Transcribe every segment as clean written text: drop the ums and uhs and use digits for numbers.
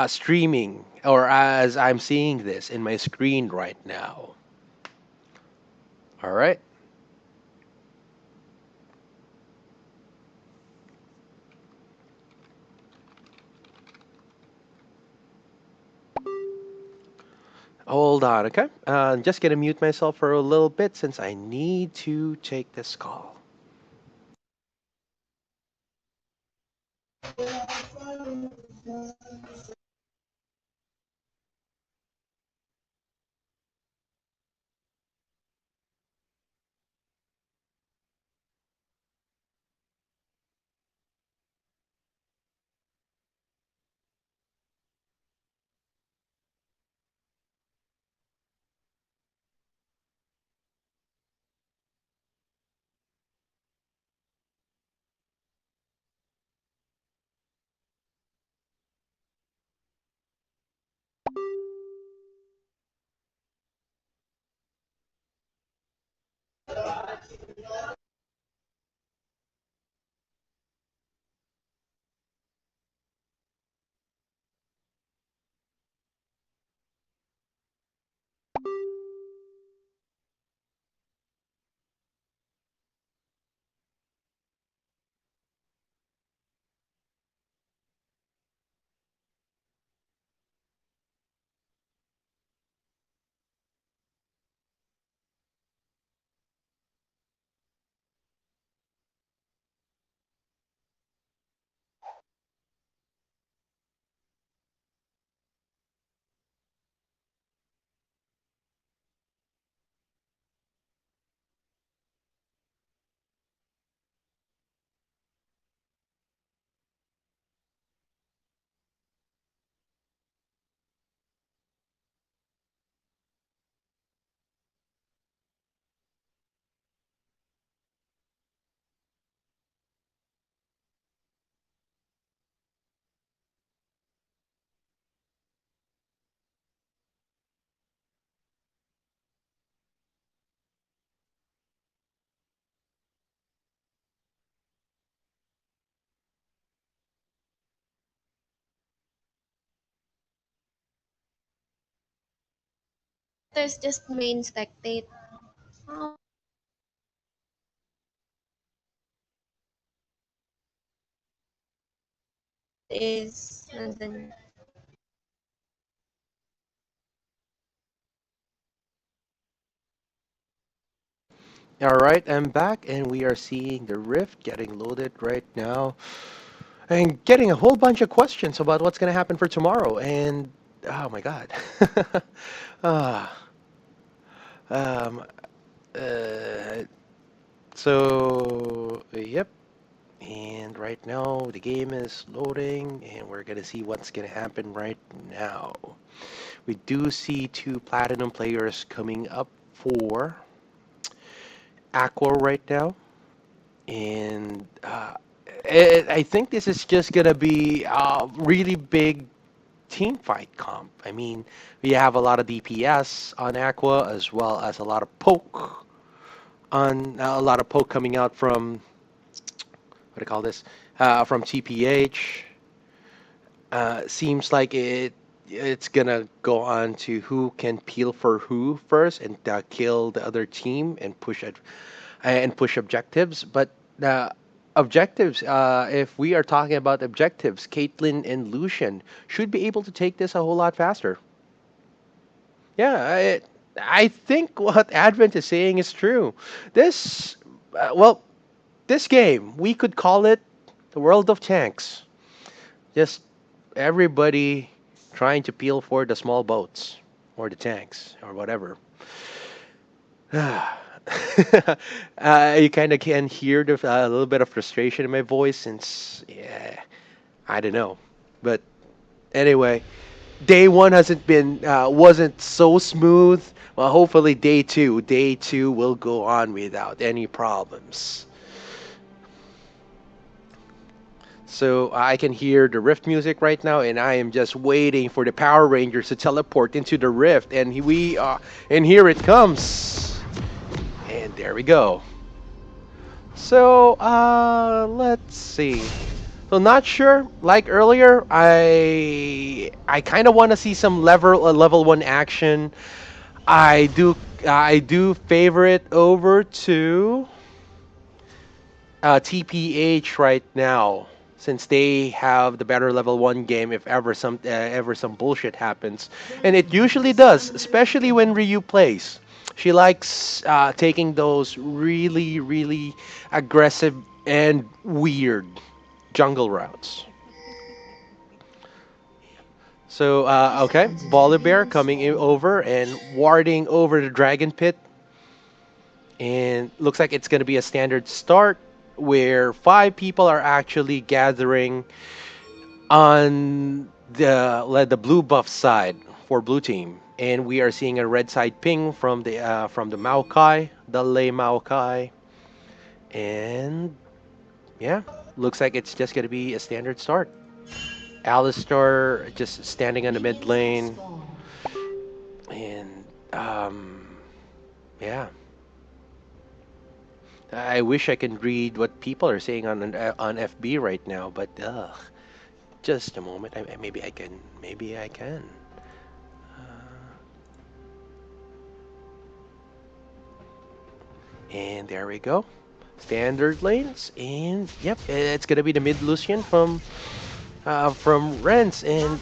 streaming, or as I'm seeing this in my screen right now. All right. Hold on, okay? I'm just gonna mute myself for a little bit since I need to take this call. There's just main spectate. Oh, is nandun. All right, I'm back, and we are seeing the Rift getting loaded right now, and getting a whole bunch of questions about what's gonna happen for tomorrow. And oh my God. Ah, um, uh, yep. And right now the game is loading, and we're gonna see what's gonna happen right now. We do see two platinum players coming up for Aqua right now, and I think this is just gonna be a really big team fight comp. I mean, we have a lot of DPS on Aqua as well as a lot of poke on a lot of poke coming out from what do you call this? From TPH. Seems like it's gonna go on to who can peel for who first and kill the other team and push objectives. But objectives, if we are talking about objectives, Caitlyn and Lucian should be able to take this a whole lot faster. Yeah, I think what Advent is saying is true. This, well, this game we could call it the world of tanks. Just everybody trying to peel for the small boats or the tanks or whatever. You kind of can hear a little bit of frustration in my voice since, yeah, I don't know. But anyway, day one hasn't been wasn't so smooth. Well, hopefully day two will go on without any problems. So I can hear the Rift music right now, and I am just waiting for the Power Rangers to teleport into the Rift, and and here it comes, and there we go. So let's see. So not sure. Like earlier, I I kind of want to see some level one action. I do favor it over to TPH right now, since they have the better level one game. If ever some bullshit happens, and it usually does, especially when Ryu plays. She likes taking those really aggressive and weird jungle routes. So okay, Volibear coming over and warding over the Dragon Pit, and looks like it's going to be a standard start where five people are actually gathering on the blue buff side for blue team, and we are seeing a red side ping from the Maokai, the Lei Maokai, and yeah, looks like it's just going to be a standard start. Alistar just standing on the mid lane, and yeah, I wish I can read what people are saying on FB right now, but just a moment. Maybe I can. Maybe I can. And there we go. Standard lanes, and yep, it's gonna be the mid Lucian from Rens, and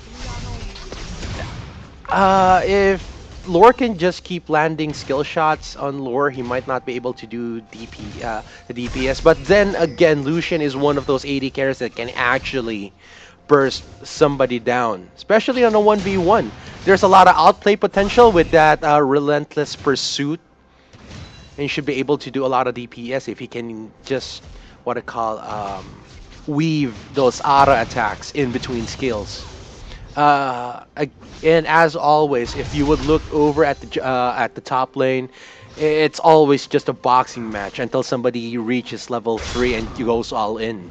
if Lore can just keep landing skill shots on Lore, he might not be able to do the DPS. But then again, Lucian is one of those AD carries that can actually burst somebody down, especially on a 1v1. There's a lot of outplay potential with that relentless pursuit, and he should be able to do a lot of DPS if he can just what I call weave those aura attacks in between skills. And as always, if you would look over at the top lane, it's always just a boxing match until somebody reaches level 3 and goes all in.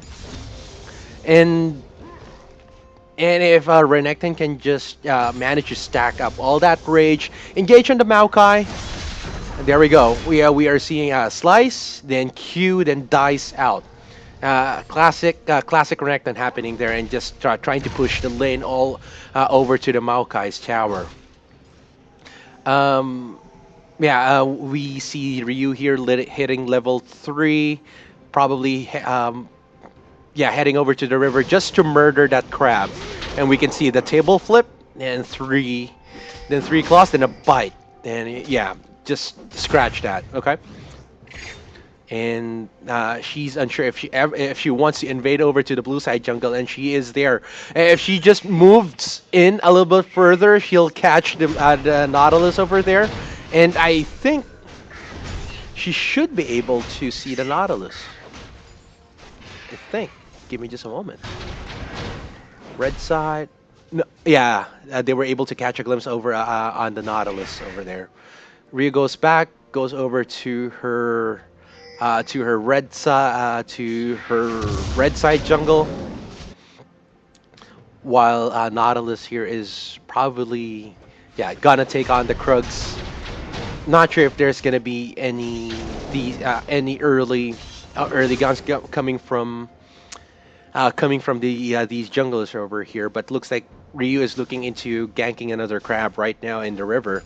And and if Renekton can just manage to stack up all that rage, engage on the Maokai, and there we go. We are seeing slice, then Q, then dice out. Classic Renekton happening there, and just trying to push the lane all over to the Maokai's tower. Um, yeah, we see Ryu here hitting level 3, probably yeah, heading over to the river just to murder that crab. And we can see the table flip, and then three claws, then a bite. And yeah, just scratch that, okay? And she's unsure if she wants to invade over to the blue side jungle, and she is there. If she just moves in a little bit further, she'll catch the Nautilus over there, and I think she should be able to see the Nautilus. I think. Give me just a moment. Red side. No, yeah, they were able to catch a glimpse over on the Nautilus over there. Rhea goes back, goes over to her red side jungle, while Nautilus here is probably yeah gonna take on the Krugs. Not sure if there's gonna be any early guns coming from these junglers over here, but looks like Ryu is looking into ganking another crab right now in the river.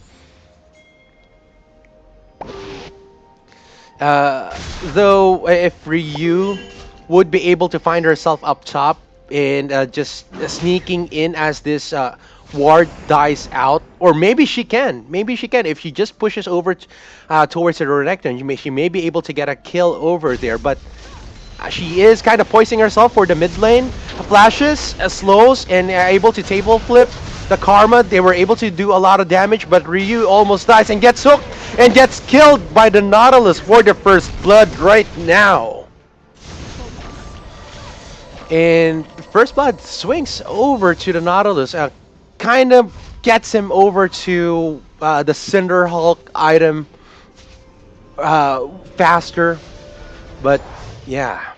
Though if Ryu would be able to find herself up top and just sneaking in as this ward dies out, or maybe she can if she just pushes over towards the Renekton, she may be able to get a kill over there, but she is kind of poising herself for the mid lane. Flashes, slows, and able to table flip the Karma. They were able to do a lot of damage, but Ryu almost dies and gets hooked and gets killed by the Nautilus for the first blood right now. And First Blood swings over to the Nautilus, kind of gets him over to the Cinder Hulk item faster, but yeah.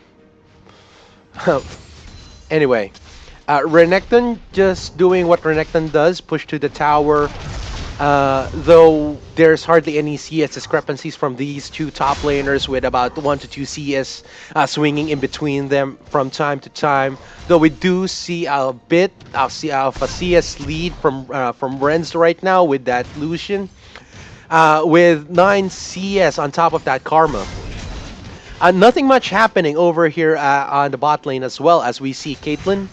Anyway, Renekton just doing what Renekton does, push to the tower, Though there's hardly any CS discrepancies from these two top laners with about 1 to 2 CS swinging in between them from time to time. Though we do see a bit of a CS lead from Renz right now with that Lucian, with 9 CS on top of that Karma. Nothing much happening over here on the bot lane as well as we see Caitlyn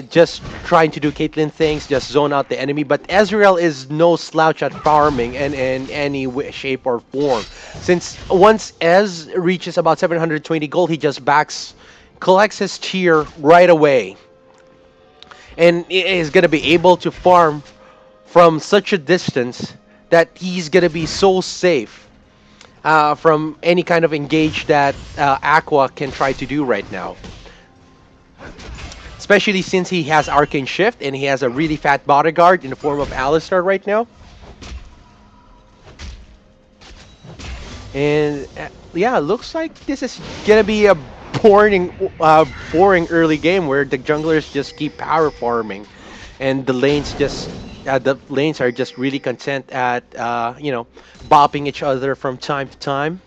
just trying to do Caitlyn things, just zone out the enemy. But Ezreal is no slouch at farming in any shape or form. Since once Ez reaches about 720 gold, he just backs, collects his tier right away, and is gonna be able to farm from such a distance that he's gonna be so safe from any kind of engage that Aqua can try to do right now. Especially since he has Arcane Shift and he has a really fat bodyguard in the form of Alistar right now. And yeah, looks like this is gonna be a boring early game where the junglers just keep power farming, and the lanes are just really content at bopping each other from time to time,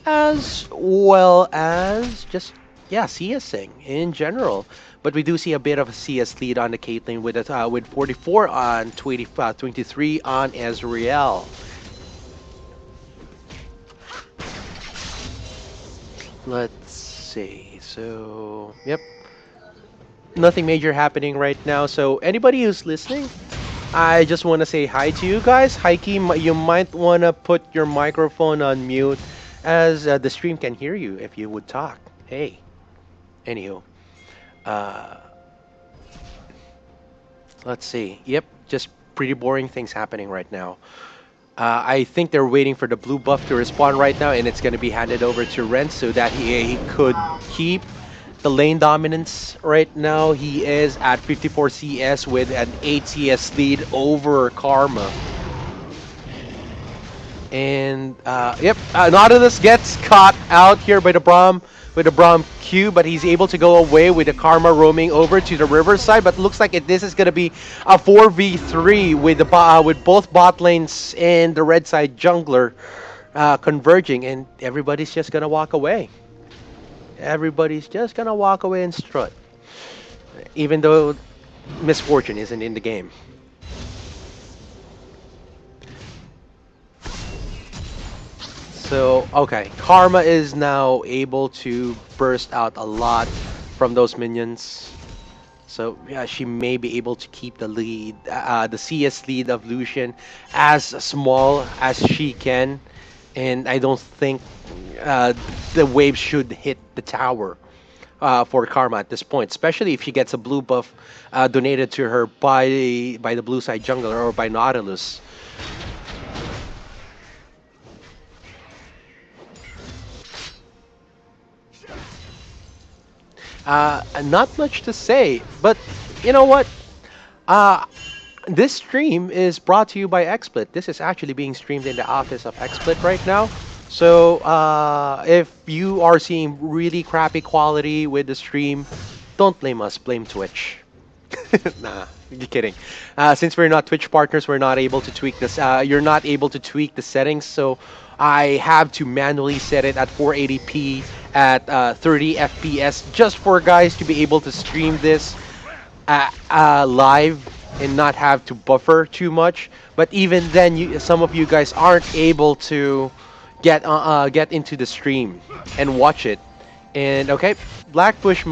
as well as just yeah CSing in general. But we do see a bit of a CS lead on the Caitlyn with 44 on 23 on Ezreal. Let's see. So yep, nothing major happening right now. So anybody who's listening, I just want to say hi to you guys. Heike, you might want to put your microphone on mute as the stream can hear you if you would talk. Hey, anywho. Uh, let's see. Yep, just pretty boring things happening right now. I think they're waiting for the blue buff to respawn right now, and it's going to be handed over to Ren so that he could keep the lane dominance right now. He is at 54 CS with an 8 CS lead over Karma. And yep, Nautilus gets caught out here by the Braum with the Braum Q, but he's able to go away with the Karma roaming over to the riverside. But looks like this is gonna be a 4v3 with with both bot lanes and the red side jungler converging, and everybody's just gonna walk away. Everybody's just gonna walk away and strut, even though misfortune isn't in the game. So, okay, Karma is now able to burst out a lot from those minions. So, yeah, she may be able to keep the lead, the CS lead of Lucian as small as she can. And I don't think the wave should hit the tower for Karma at this point, especially if she gets a blue buff donated to her by the blue side jungler or by Nautilus. Not much to say, but you know what? Uh, this stream is brought to you by XSplit. This is actually being streamed in the office of XSplit right now. So if you are seeing really crappy quality with the stream, don't blame us, blame Twitch. Nah, you're kidding. Since we're not Twitch partners, we're not able to tweak this. You're not able to tweak the settings, so I have to manually set it at 480p at 30 FPS just for guys to be able to stream this live and not have to buffer too much. But even then, some of you guys aren't able to get into the stream and watch it. And okay, Blackbush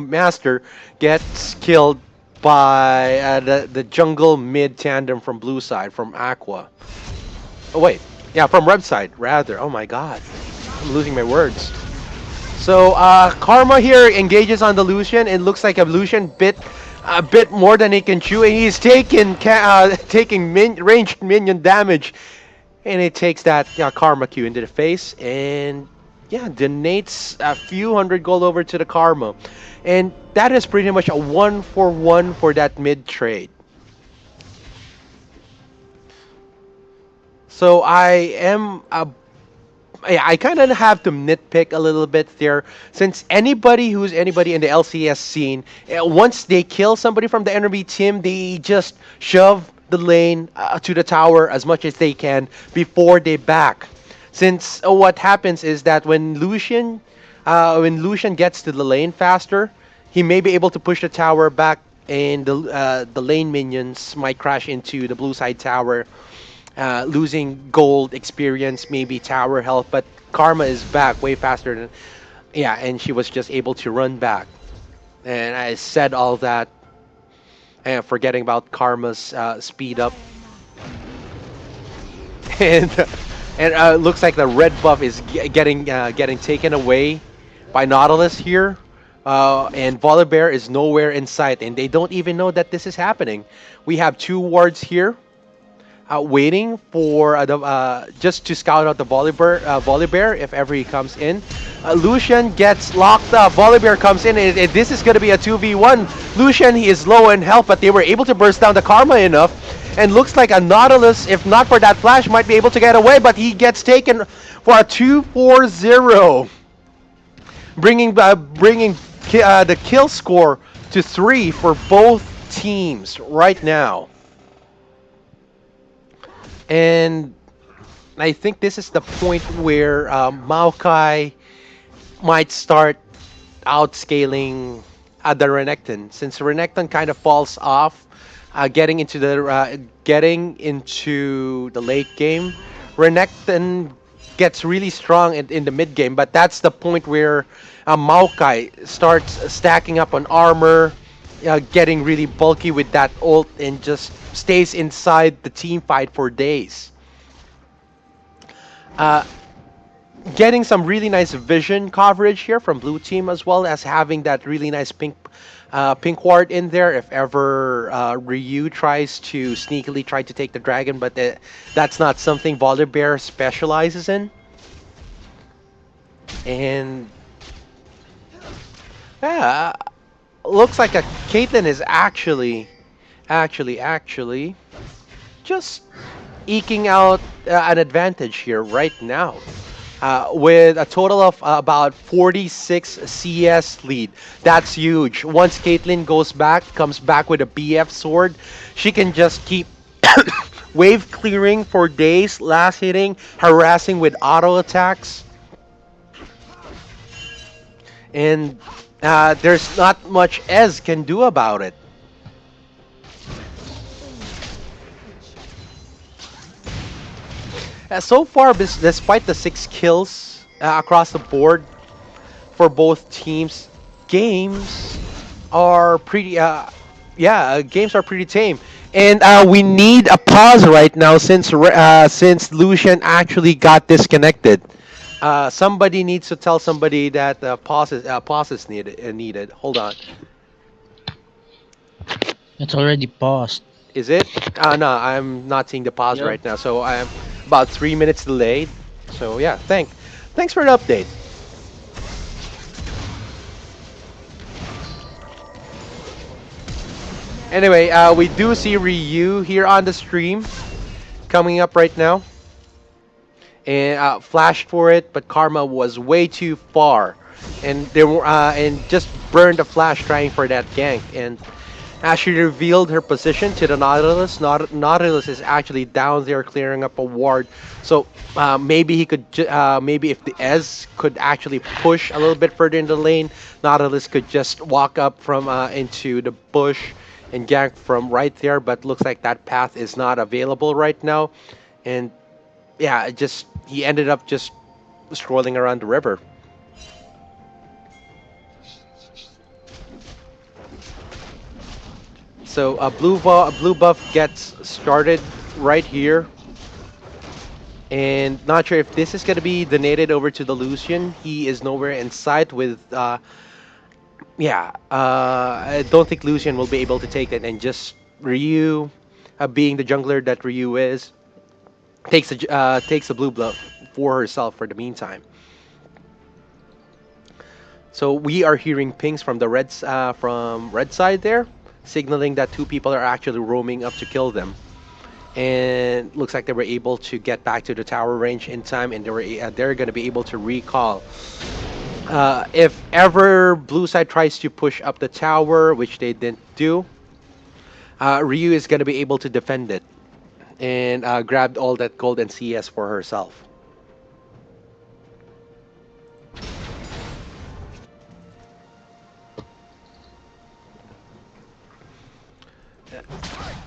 Master gets killed by the jungle mid tandem from blue side from Aqua. Oh wait, yeah, from red side rather. Oh my God, I'm losing my words. So Karma here engages on the Lucian. It looks like a Lucian bit a bit more than he can chew, and he's taking ranged minion damage, and it takes that Karma Q into the face, and yeah, donates a few hundred gold over to the Karma, and that is pretty much a 1-for-1 for that mid trade. So I kind of have to nitpick a little bit there, since who's anybody in the LCS scene, once they kill somebody from the enemy team, they just shove the lane to the tower as much as they can before they back. Since what happens is that when Lucian gets to the lane faster, he may be able to push the tower back, and the lane minions might crash into the blue side tower, losing gold experience, maybe tower health. But Karma is back way faster than yeah, and she was just able to run back. And I said all that, and forgetting about Karma's speed up, and looks like the red buff is getting taken away by Nautilus here. And Volibear is nowhere in sight, and they don't even know that this is happening. We have two wards here, waiting for just to scout out the Volibear if ever he comes in. Lucian gets locked up. Volibear comes in, and this is going to be a 2v1. Lucian, he is low in health, but they were able to burst down the Karma enough. And looks like a Nautilus, if not for that flash, might be able to get away, but he gets taken for a 2-4-0, bringing the kill score to 3 for both teams right now. And I think this is the point where Maokai might start outscaling the Renekton, since Renekton kind of falls off, getting into the late game. Renekton gets really strong in the mid game, but that's the point where Maokai starts stacking up on armor, getting really bulky with that ult, and just stays inside the team fight for days. Uh, Getting some really nice vision coverage here from blue team, as well as having that really nice pink ward in there if ever Ryu tries to sneakily try to take the dragon, but that's not something Volibear specializes in. And yeah, looks like a Caitlyn is actually just eking out an advantage here right now. With a total of about 46 CS lead. That's huge. Once Caitlyn comes back with a BF sword, she can just keep wave clearing for days, last hitting, harassing with auto attacks, and there's not much Ez can do about it. So far, despite the 6 kills across the board for both teams, games are pretty. Games are pretty tame, and we need a pause right now since Lucian actually got disconnected. Somebody needs to tell somebody that pause is needed. Hold on. It's already paused. Is it? No, I'm not seeing the pause Yep. right now. So I'm about 3 minutes delayed. So yeah, thanks for the update. Anyway, we do see Ryu here on the stream coming up right now, and flashed for it, but Karma was way too far, and just burned the flash trying for that gank. And as she revealed her position to the Nautilus, Nautilus is actually down there clearing up a ward. So maybe maybe if the Ez could actually push a little bit further in the lane, Nautilus could just walk up from into the bush and gank from right there. But looks like that path is not available right now, and yeah, he ended up just strolling around the river. So blue buff gets started right here, and not sure if this is gonna be donated over to the Lucian. He is nowhere in sight with I don't think Lucian will be able to take it, and just Ryu, being the jungler that Ryu is, takes a blue buff for herself for the meantime. So we are hearing pings from the from red side there, signaling that two people are actually roaming up to kill them. And looks like they were able to get back to the tower range in time, and they're going to be able to recall. If ever blue side tries to push up the tower, which they didn't do, Ryu is gonna be able to defend it and grabbed all that gold and CS for herself.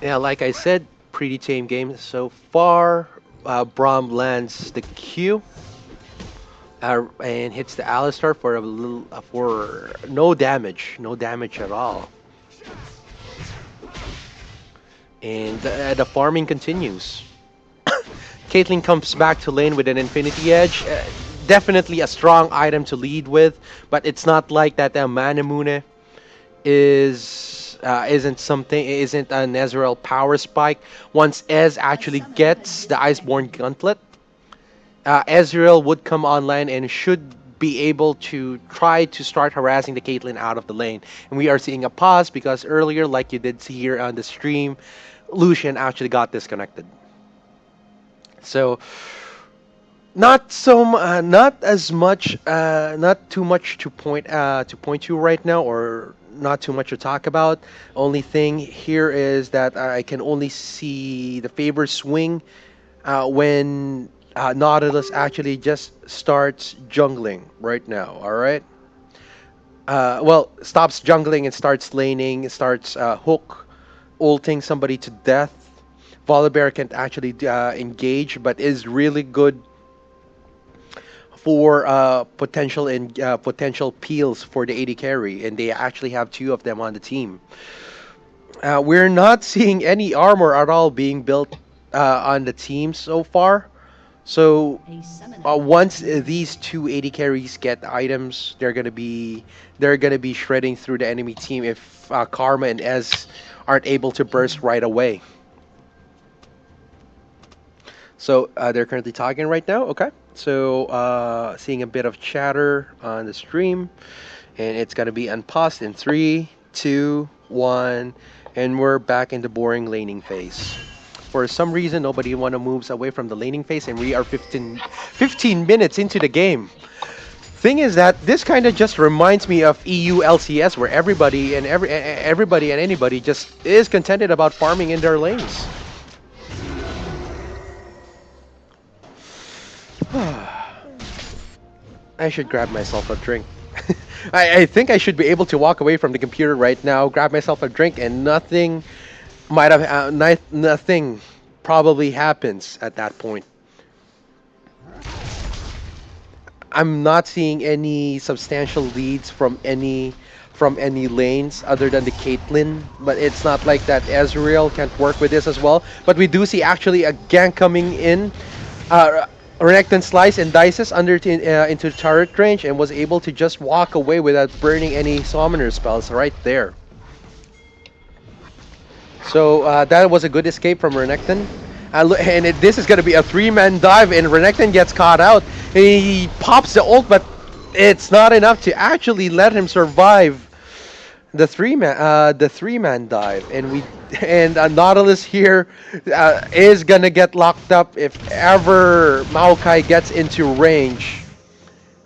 Yeah, like I said, pretty tame game so far. Braum lands the Q and hits the Alistar for a little for no damage at all. And the farming continues. Caitlyn comes back to lane with an Infinity Edge. Definitely a strong item to lead with, but it's not like that Manamune isn't a Nezreal power spike. Once Ez actually gets the Iceborne Gauntlet, Ezreal would come online and should be able to try to start harassing the Caitlyn out of the lane. And we are seeing a pause because earlier, like you did see here on the stream, Lucian actually got disconnected. So not as much, not too much to point to right now, or not too much to talk about. Only thing here is that I can only see the favor swing when Nautilus actually just starts jungling right now. All right. Well, stops jungling and starts laning, starts hook, ulting somebody to death. Volibear can't actually engage, but is really good for potential peels for the AD carry, and they actually have two of them on the team. We're not seeing any armor at all being built on the team so far. So once these two AD carries get items, they're gonna be shredding through the enemy team if Karma and Ez aren't able to burst right away. So they're currently talking right now. Okay. So seeing a bit of chatter on the stream, and it's gonna be unpaused in three, two, one, and we're back in the boring laning phase. For some reason, nobody wanna moves away from the laning phase, and we are 15 minutes into the game. Thing is that this kind of just reminds me of EU LCS, where everybody and anybody just is contented about farming in their lanes. I should grab myself a drink. I think I should be able to walk away from the computer right now, grab myself a drink, and nothing probably happens at that point. I'm not seeing any substantial leads from any lanes other than the Caitlyn, but it's not like that Ezreal can't work with this as well. But we do see actually a gank coming in. Renekton slice and dices into turret range and was able to just walk away without burning any summoner spells right there. So that was a good escape from Renekton. This is going to be a three-man dive, and Renekton gets caught out. He pops the ult, but it's not enough to actually let him survive the three-man dive. And Nautilus here is gonna get locked up if ever Maokai gets into range.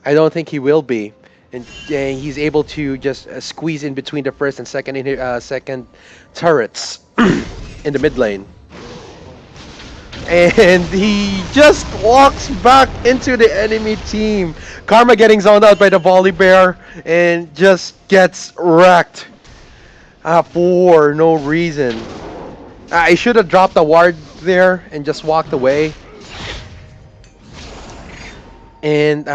I don't think he will be, and he's able to just squeeze in between the first and second turrets in the mid lane. And he just walks back into the enemy team. Karma getting zoned out by the volley bear and just gets wrecked for no reason. I should have dropped the ward there and just walked away. And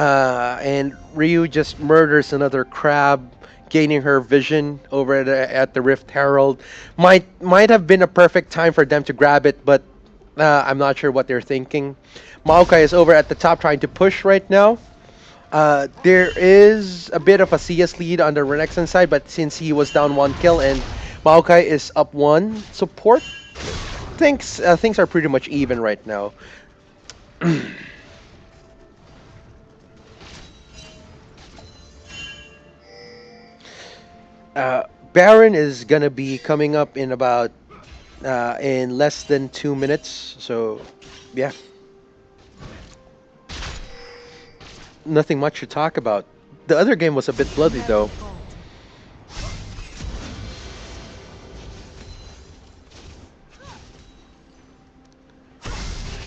Ryu just murders another crab, gaining her vision over at the Rift Herald. Might have been a perfect time for them to grab it, but I'm not sure what they're thinking. Maokai is over at the top trying to push right now. There is a bit of a CS lead on the Renekton side, but since he was down one kill and Maokai is up one support, things are pretty much even right now. Baron is gonna be coming up in less than 2 minutes. So, yeah, nothing much to talk about. The other game was a bit bloody though.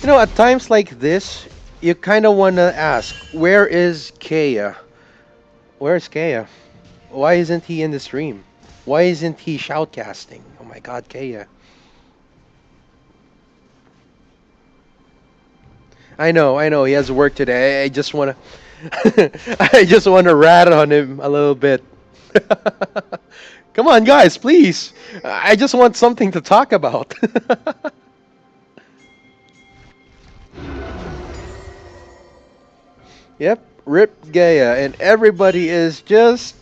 At times like this, you kind of want to ask, where is Kea? Where's Kea? Why isn't he in the stream? Why isn't he shoutcasting? Oh my god, Kea. I know, he has work today. I just want to, I just want to rat on him a little bit. Come on, guys, please. I just want something to talk about. Yep, Rip Gaia, and everybody is just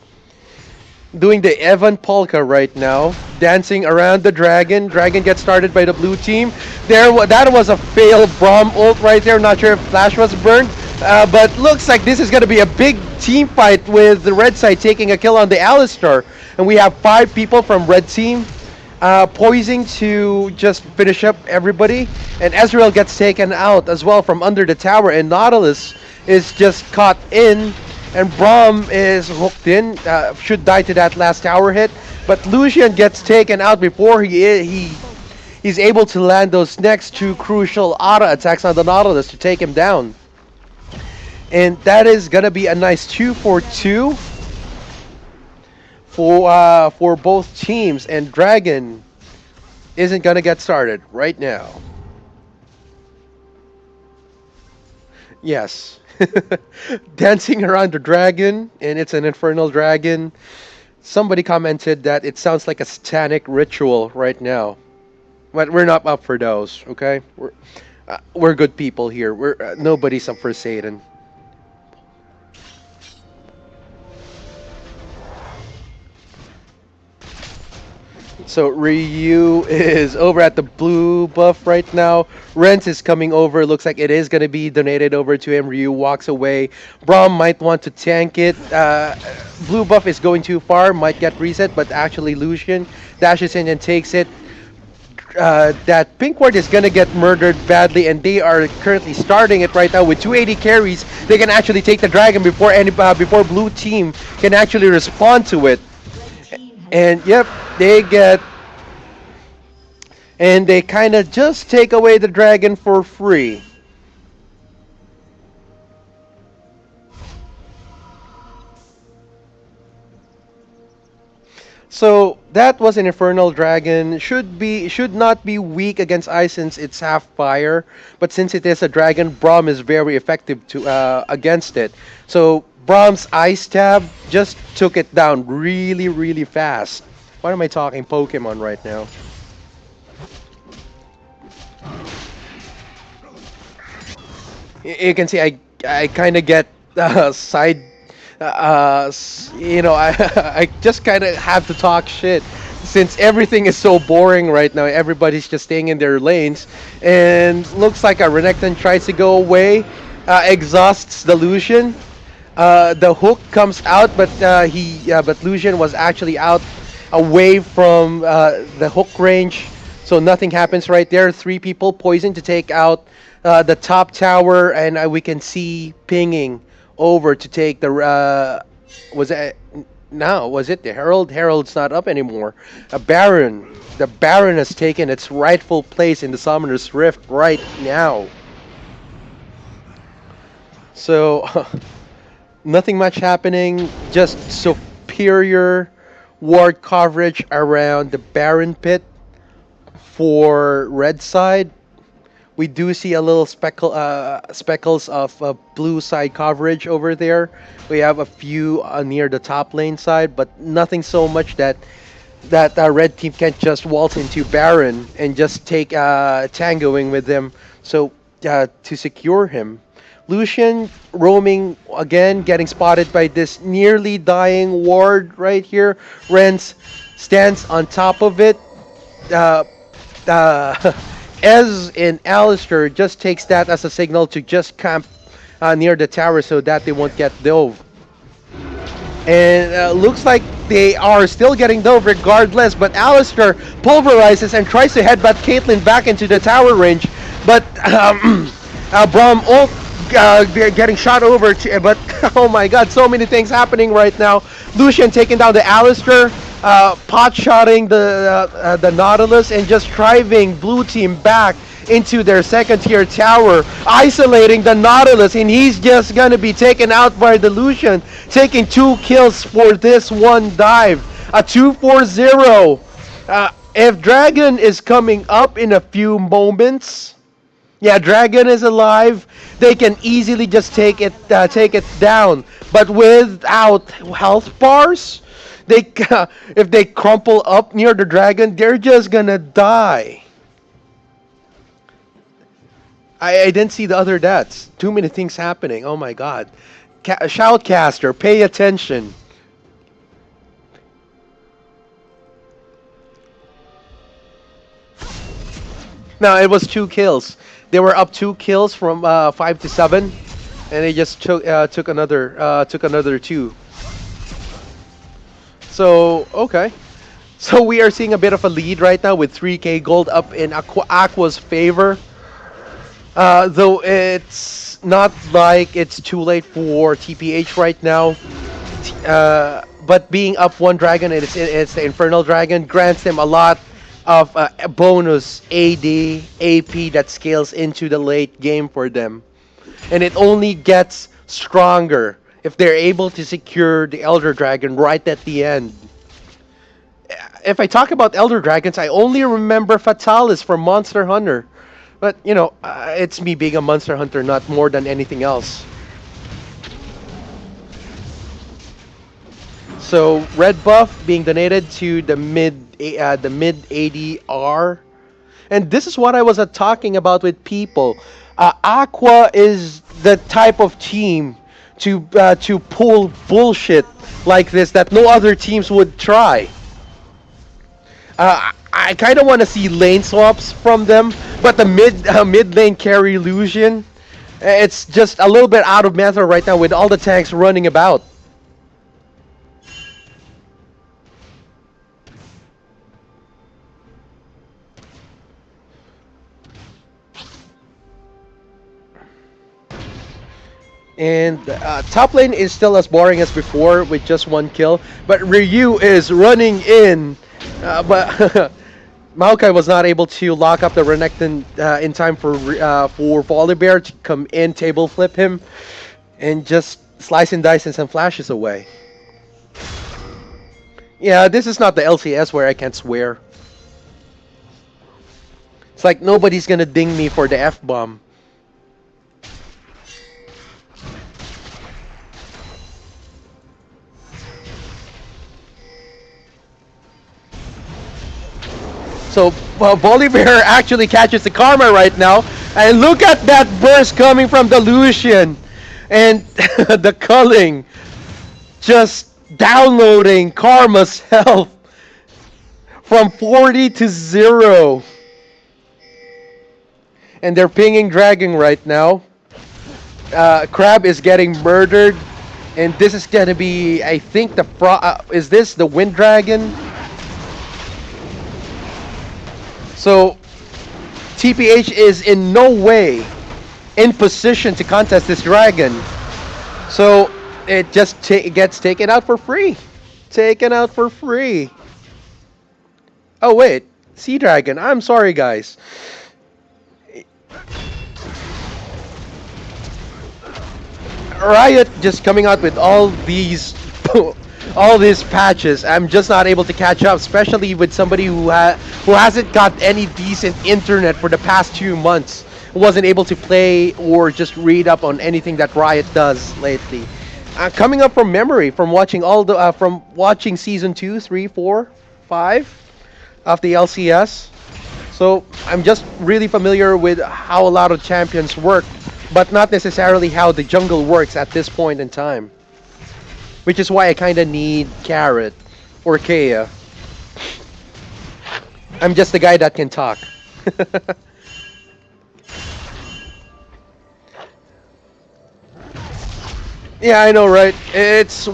doing the Evan Polka right now, dancing around the dragon. Dragon gets started by the blue team. That was a failed Braum ult right there. Not sure if Flash was burned, but looks like this is going to be a big team fight with the red side taking a kill on the Alistar. And we have 5 people from red team poising to just finish up everybody. And Ezreal gets taken out as well from under the tower, and Nautilus is just caught in, and Braum is hooked in. Should die to that last tower hit, but Lucian gets taken out before he's able to land those next 2 crucial auto attacks on the Nautilus to take him down. And that is gonna be a nice 2-for-2 for both teams, and Dragon isn't gonna get started right now. Yes. Dancing around the dragon, and it's an infernal dragon. Somebody commented that it sounds like a satanic ritual right now. But we're not up for those, okay? We're good people here. We're nobody's up for Satan. So Ryu is over at the blue buff right now. Rents is coming over. Looks like it is going to be donated over to him. Ryu walks away. Braum might want to tank it. Blue buff is going too far. Might get reset, but actually Lucian dashes in and takes it. That pink ward is going to get murdered badly, and they are currently starting it right now with 280 carries. They can actually take the dragon before blue team can actually respond to it. And yep, they get, and they kind of just take away the dragon for free. So that was an infernal dragon. Should not be weak against ice since it's half fire, but since it is a dragon, Braum is very effective to against it. So Braum's ice tab just took it down really fast. Why am I talking Pokemon right now? You can see I kind of get side I I just kind of have to talk shit since everything is so boring right now. Everybody's just staying in their lanes, and looks like a Renekton tries to go away, exhausts the Lucian. The hook comes out, but Lucian was actually out away from the hook range, so nothing happens right there. 3 people poisoned to take out the top tower, and we can see pinging over to take the was it no was it the Herald? Herald's not up anymore. A Baron. The Baron has taken its rightful place in the Summoner's Rift right now. So nothing much happening, just superior ward coverage around the Baron pit for red side. We do see a little speckles of blue side coverage over there. We have a few near the top lane side, but nothing so much that red team can't just waltz into Baron and just take tangoing with them. So to secure him, Lucian roaming again, getting spotted by this nearly dying ward right here. Renz stands on top of it. Uh, uh, Ez and Alistair just takes that as a signal to just camp near the tower so that they won't get dove. And looks like they are still getting dove regardless, but Alistair pulverizes and tries to headbutt Caitlyn back into the tower range. But Braum ult getting shot over, but oh my god, so many things happening right now. Lucian taking down the Alistair, pot shotting the Nautilus, and just driving blue team back into their second tier tower, isolating the Nautilus, and he's just gonna be taken out by Delusion, taking 2 kills for this one dive. A 2-4-0. If Dragon is coming up in a few moments, yeah, Dragon is alive. They can easily just take it down. But without health bars, they if they crumple up near the Dragon, they're just gonna die. I didn't see the other deaths. Too many things happening. Oh my god. Shoutcaster, pay attention. No, it was 2 kills. They were up 2 kills from 5 to 7, and they just took another two. So okay, so we are seeing a bit of a lead right now with 3K gold up in Aqua's favor. Though it's not like it's too late for TPH right now. But being up one dragon, it's the Infernal Dragon, grants them a lot of bonus AD, AP that scales into the late game for them. And it only gets stronger if they're able to secure the Elder Dragon right at the end. If I talk about Elder Dragons, I only remember Fatalis from Monster Hunter. But, it's me being a Monster Hunter, not more than anything else. So red buff being donated to the mid ADR, and this is what I was talking about with people. Aqua is the type of team to pull bullshit like this that no other teams would try. I kind of want to see lane swaps from them, but the mid lane carry illusion, it's just a little bit out of meta right now with all the tanks running about. And top lane is still as boring as before with just 1 kill. But Ryu is running in. But Maokai was not able to lock up the Renekton in time for Volibear to come in, table flip him, and just slice and dice and send flashes away. Yeah, this is not the LCS where I can't swear. It's like nobody's gonna ding me for the F-bomb. So Volibear actually catches the karma right now, and look at that burst coming from the Lucian, and the culling just downloading karma's health from 40 to 0, and they're pinging Dragon right now. Crab is getting murdered, and this is gonna be, I think, is this the Wind Dragon? So TPH is in no way in position to contest this dragon. So it just gets taken out for free. Taken out for free. Oh wait, Sea Dragon. I'm sorry guys. Riot just coming out with all these all these patches. I'm just not able to catch up, especially with somebody who hasn't got any decent internet for the past 2 months. Wasn't able to play or just read up on anything that Riot does lately. Coming up from memory, from watching from watching season 2, 3, 4, 5 of the LCS. So I'm just really familiar with how a lot of champions work, but not necessarily how the jungle works at this point in time. Which is why I kind of need Carrot or Kea. I'm just the guy that can talk. Yeah, I know, right? It's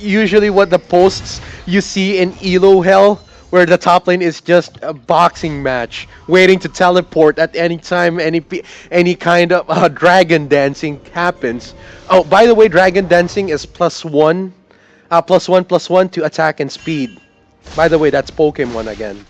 usually what the posts you see in Elo Hell, where the top lane is just a boxing match, waiting to teleport at any time any kind of dragon dancing happens. Oh, by the way, dragon dancing is +1, +1/+1 to attack and speed. By the way, that's Pokemon again.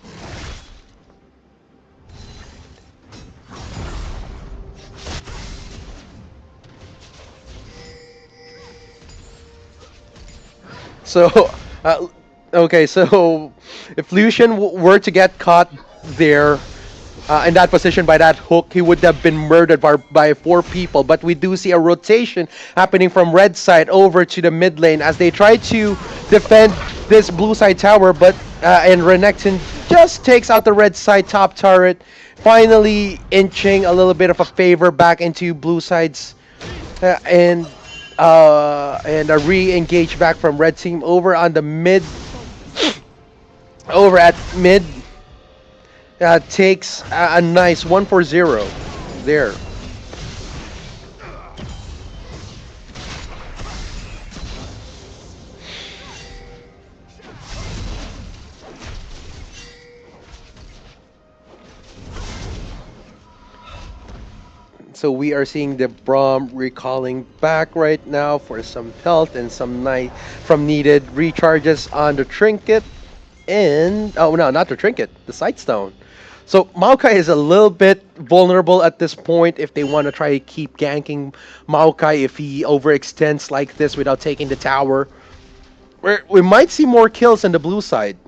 So, uh, okay, so if Lucian were to get caught there in that position by that hook, he would have been murdered by four people. But we do see a rotation happening from red side over to the mid lane as they try to defend this blue side tower. But and Renekton just takes out the red side top turret, finally inching a little bit of a favor back into blue side's and a re-engage back from red team over on the mid over at mid takes a nice 1-for-0 there. So we are seeing the Braum recalling back right now for some health and some night from needed recharges on the trinket and oh no, not the trinket, the sightstone. So Maokai is a little bit vulnerable at this point if they want to try to keep ganking Maokai if he overextends like this without taking the tower. We might see more kills on the blue side.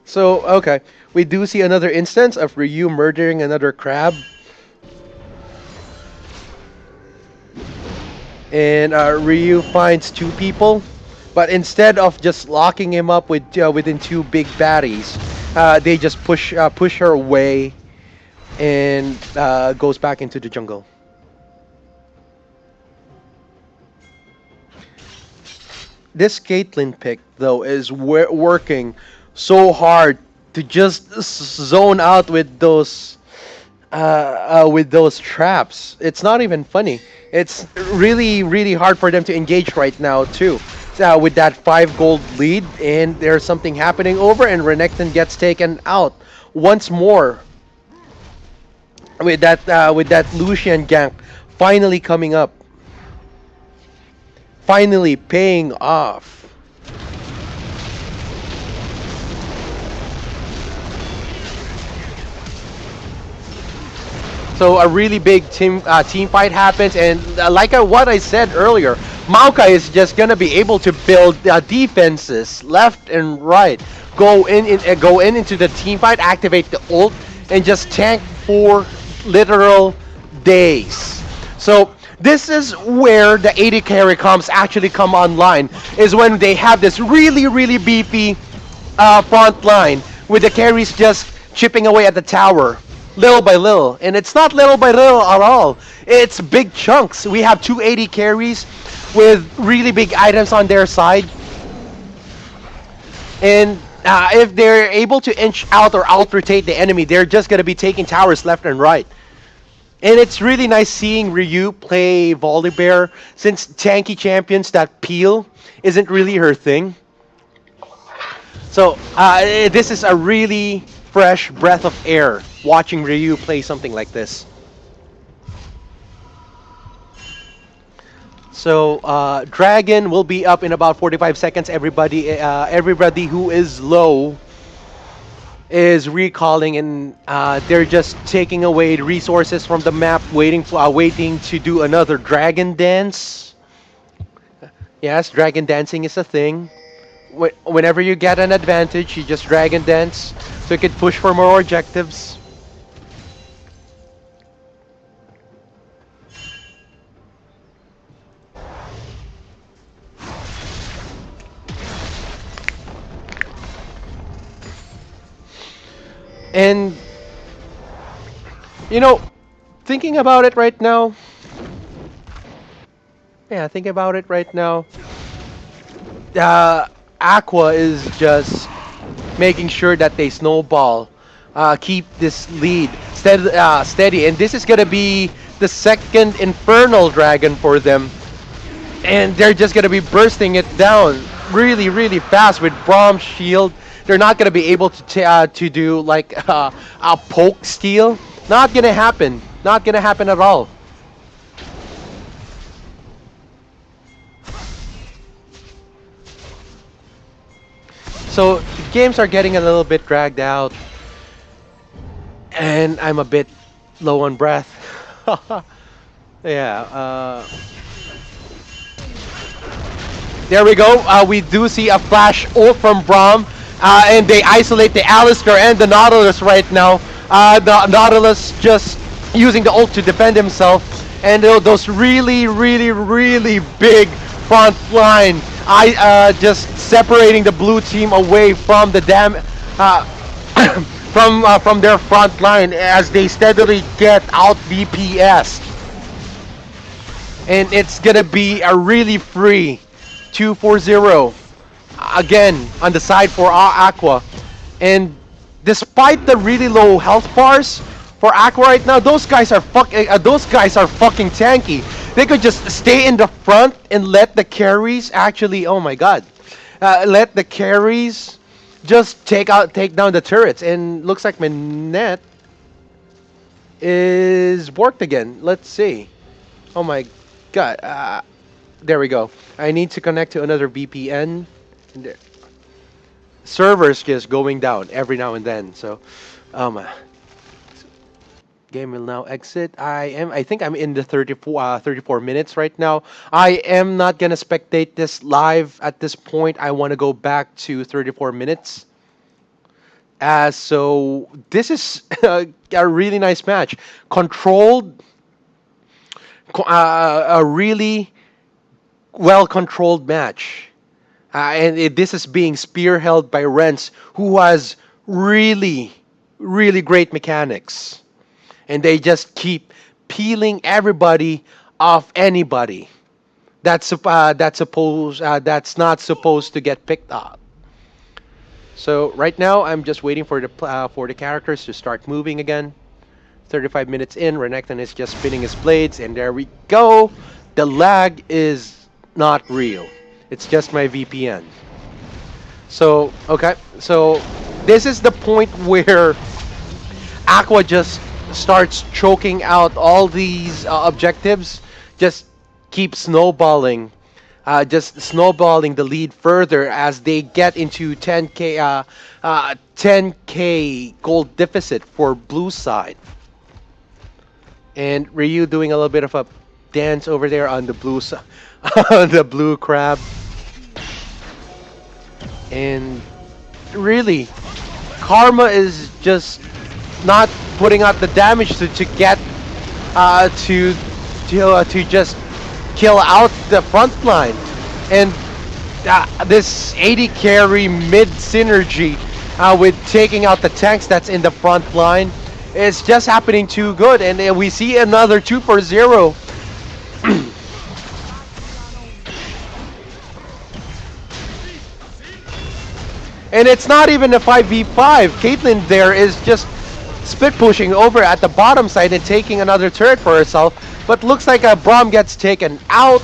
So okay, we do see another instance of Ryu murdering another crab. And Ryu finds two people, but instead of just locking him up within two big baddies, they just push her away and goes back into the jungle. This Caitlyn pick though is working so hard to just zone out with those traps. It's not even funny. It's really, really hard for them to engage right now too. With that 5 gold lead, and there's something happening over, and Renekton gets taken out once more with that Lucian gank finally coming up, finally paying off. So a really big team fight happens, and like what I said earlier, Maokai is just gonna be able to build defenses left and right, go in into the team fight, activate the ult, and just tank for literal days. So this is where the AD carry comps actually come online. Is when they have this really really beefy front line with the carries just chipping away at the tower little by little. And it's not little by little at all. It's big chunks. We have 280 carries with really big items on their side. And if they're able to inch out or out rotate the enemy, they're just going to be taking towers left and right. And it's really nice seeing Ryu play Volibear since tanky champions that peel isn't really her thing. So this is a really fresh breath of air watching Ryu play something like this. So Dragon will be up in about 45 seconds. Everybody who is low is recalling, and they're just taking away resources from the map, waiting to do another Dragon dance. Yes, Dragon dancing is a thing. Whenever you get an advantage, you just Dragon dance so you can push for more objectives. And you know, thinking about it right now, yeah, thinking about it right now, Aqua is just making sure that they snowball, keep this lead steady, and this is gonna be the second Infernal Dragon for them, and they're just gonna be bursting it down really, really fast with Braum's shield. They're not gonna be able to do like a poke steal. Not gonna happen. Not gonna happen at all. So games are getting a little bit dragged out. And I'm a bit low on breath. Yeah. There we go. We do see a flash ult from Braum, and they isolate the Alistair and the Nautilus right now. The Nautilus just using the ult to defend himself, and those really, really, really big front line. I just separating the blue team away from the uh, from their front line as they steadily get out VPS, and it's gonna be a really free 2-4-0 again on the side for Aqua. And despite the really low health bars for Aqua right now, those guys are fucking tanky. They could just stay in the front and let the carries actually. Oh my god, let the carries just take down the turrets. And looks like my net is worked again. Let's see. Oh my god. There we go. I need to connect to another VPN. Servers just going down every now and then. So, um, game will now exit. I think I'm in the 34 minutes right now. I am not gonna spectate this live at this point. I want to go back to 34 minutes. So this is a really nice match. Controlled, a really well controlled match. This is being spearheaded by Renz, who has really, really great mechanics. And they just keep peeling everybody off anybody that's not supposed to get picked up. So right now, I'm just waiting for the characters to start moving again. 35 minutes in, Renekton is just spinning his blades, and there we go. The lag is not real. It's just my VPN. So, okay. So, this is the point where Aqua just starts choking out all these objectives, just keep snowballing, just snowballing the lead further as they get into 10k gold deficit for blue side. And Ryu doing a little bit of a dance over there on the blue on the blue crab. And really, Karma is just not putting out the damage to get to just kill out the front line. And this 80 carry mid synergy with taking out the tanks that's in the front line is just happening too good. And we see another 2-0. And it's not even a 5v5. Caitlyn there is just split pushing over at the bottom side and taking another turret for herself. But looks like Braum gets taken out.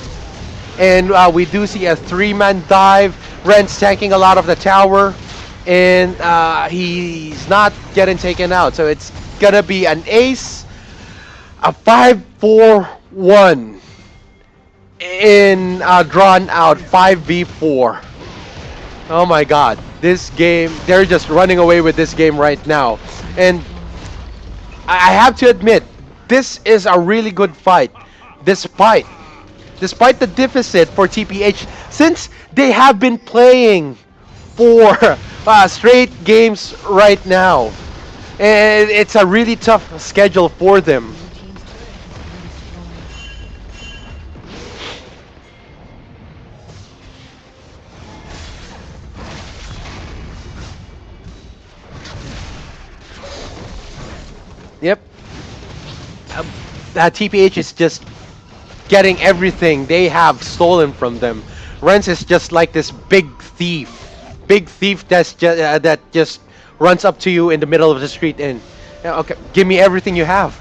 And we do see a 3-man dive. Ren's tanking a lot of the tower. And he's not getting taken out. So it's going to be an ace. A 5-4-1 in drawn out 5v4. Oh my god. This game, they're just running away with this game right now. And I have to admit, this is a really good fight. Despite the deficit for TPH, since they have been playing for straight games right now. And it's a really tough schedule for them. Yep. That TPH is just getting everything they have stolen from them. Renz is just like this big thief that just runs up to you in the middle of the street and yeah, okay, give me everything you have.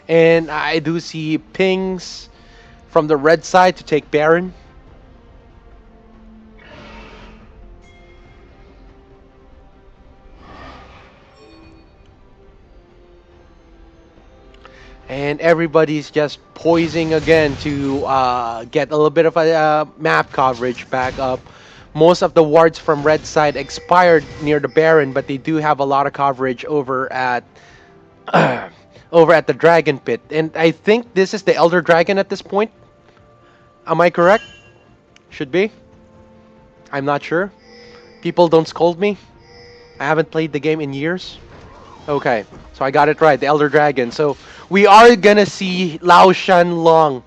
And I do see pings from the red side to take Baron. and everybody's just poising again to get a little bit of a map coverage back up. Most of the wards from red side expired near the Baron, but they do have a lot of coverage over at over at the Dragon Pit. And I think this is the Elder Dragon at this point. Am I correct? Should be. I'm not sure. People don't scold me. I haven't played the game in years. Okay, so I got it right, the Elder Dragon. So we are gonna see Lao Shan Long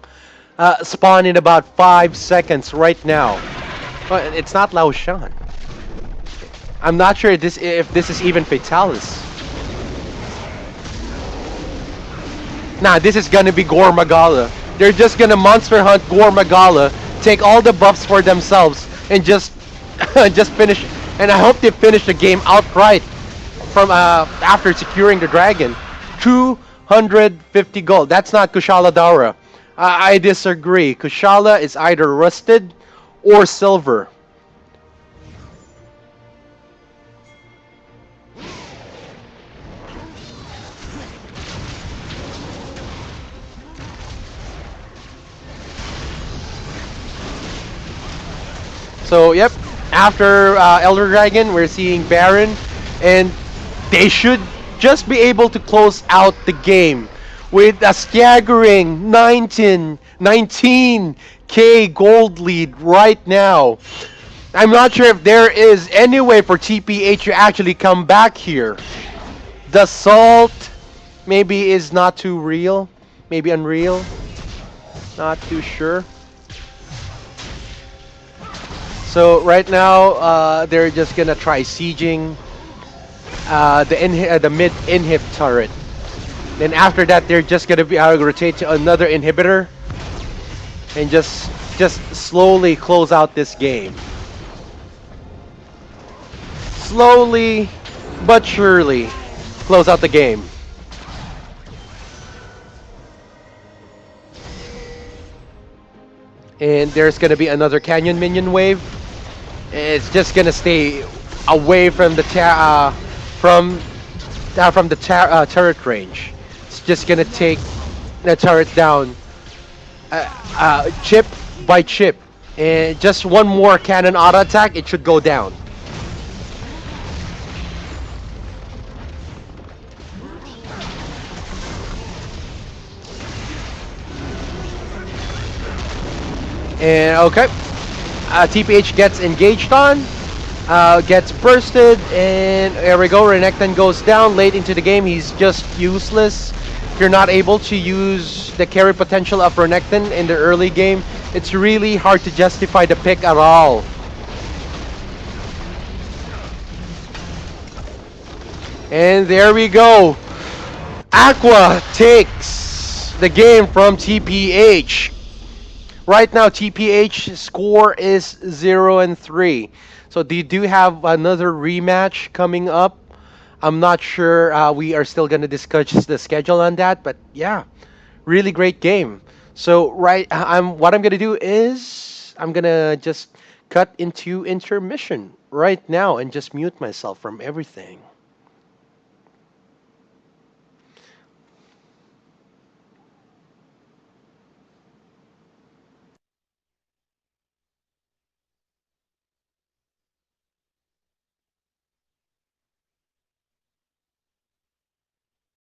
spawn in about 5 seconds right now. Well, it's not Lao Shan. I'm not sure if this is even Fatalis. Nah, this is gonna be Gore Magala. They're just gonna monster hunt Gore Magala, take all the buffs for themselves, and just just finish. And I hope they finish the game outright from after securing the dragon. 250 gold. That's not Kushala Daura. I disagree. Kushala is either rusted or silver. So, yep, after Elder Dragon, we're seeing Baron, and they should just be able to close out the game with a staggering 19K gold lead right now. I'm not sure if there is any way for TPH to actually come back here. The salt maybe is not too real, maybe unreal, not too sure. So right now, they're just gonna try sieging the mid inhib turret. Then after that, they're just gonna be rotate to another inhibitor and just slowly close out this game. Slowly but surely, close out the game. And there's gonna be another canyon minion wave. It's just gonna stay away from the turret range. It's just gonna take the turret down chip by chip, and just one more cannon auto attack, it should go down. And okay, TPH gets engaged on. Gets bursted, and there we go. Renekton goes down late into the game. He's just useless. If you're not able to use the carry potential of Renekton in the early game, it's really hard to justify the pick at all. And there we go. Aqua takes the game from TPH. Right now, TPH score is 0-3. So they do have another rematch coming up. I'm not sure. We are still gonna discuss the schedule on that, but yeah, really great game. So what I'm gonna do is I'm gonna just cut into intermission right now and just mute myself from everything.